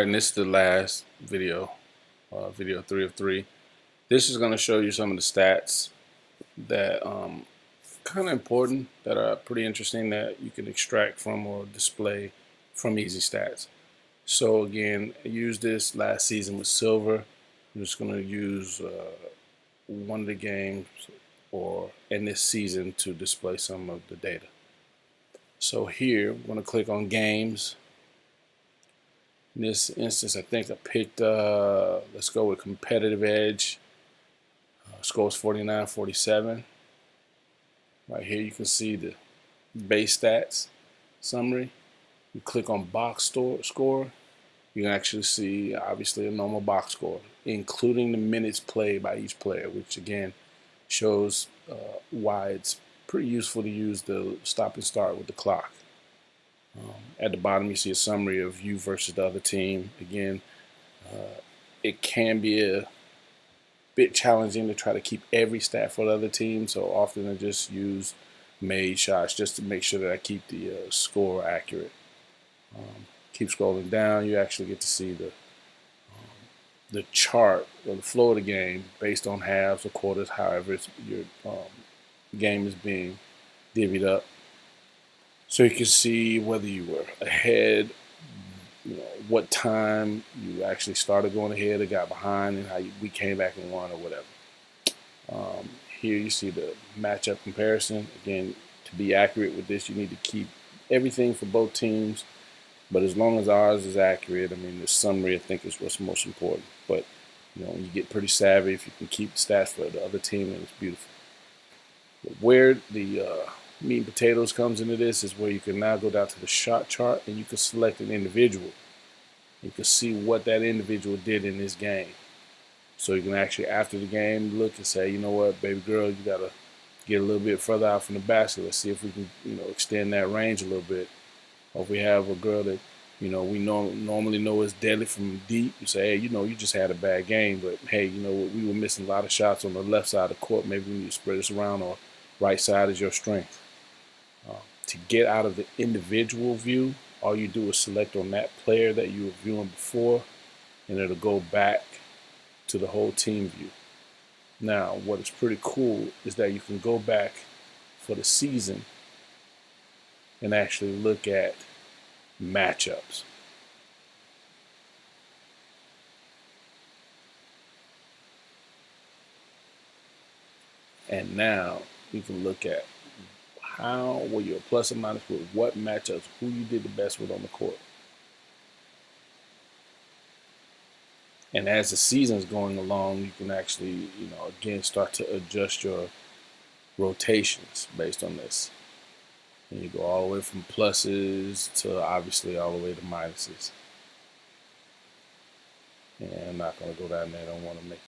And this is the last video, video 3 of 3. This is going to show you some of the stats that kind of important, that are pretty interesting, that you can extract from or display from Easy Stats. So again, I used this last season with Silver. I'm just going to use one of the games or in this season to display some of the data. So here, I'm going to click on Games. In this instance, I think I picked, let's go with Competitive Edge. Score is 49-47. Right here you can see the base stats summary. You click on box score, you can actually see obviously a normal box score, including the minutes played by each player, which again shows why it's pretty useful to use the stop and start with the clock. At the bottom you see a summary of you versus the other team. Again, it can be a bit challenging to try to keep every stat for the other team, so often I just use made shots just to make sure that I keep the score accurate. Keep scrolling down, you actually get to see the chart or the flow of the game based on halves or quarters, however your game is being divvied up. So you can see whether you were ahead, what time you actually started going ahead or got behind, and how we came back and won or whatever. Here you see the matchup comparison. Again, to be accurate with this, you need to keep everything for both teams. But as long as ours is accurate, I mean, the summary I think is what's most important. But when you get pretty savvy, if you can keep the stats for the other team, then it's beautiful. But where the meat and potatoes comes into this is where you can now go down to the shot chart and you can select an individual. You can see what that individual did in this game. So you can actually, after the game, look and say, you know what, baby girl, you got to get a little bit further out from the basket. Let's see if we can, extend that range a little bit. Or if we have a girl that, we normally know is deadly from deep, you say, hey, you just had a bad game, but hey, we were missing a lot of shots on the left side of the court. Maybe we need to spread this around, or right side is your strength. To get out of the individual view, all you do is select on that player that you were viewing before, and it'll go back to the whole team view. Now, what is pretty cool is that you can go back for the season and actually look at matchups. And now you can look at how were you a plus or minus with what matchups, who you did the best with on the court. And as the season's going along, you can actually, again, start to adjust your rotations based on this. And you go all the way from pluses to obviously all the way to minuses. And I'm not going to go down there. I don't want to make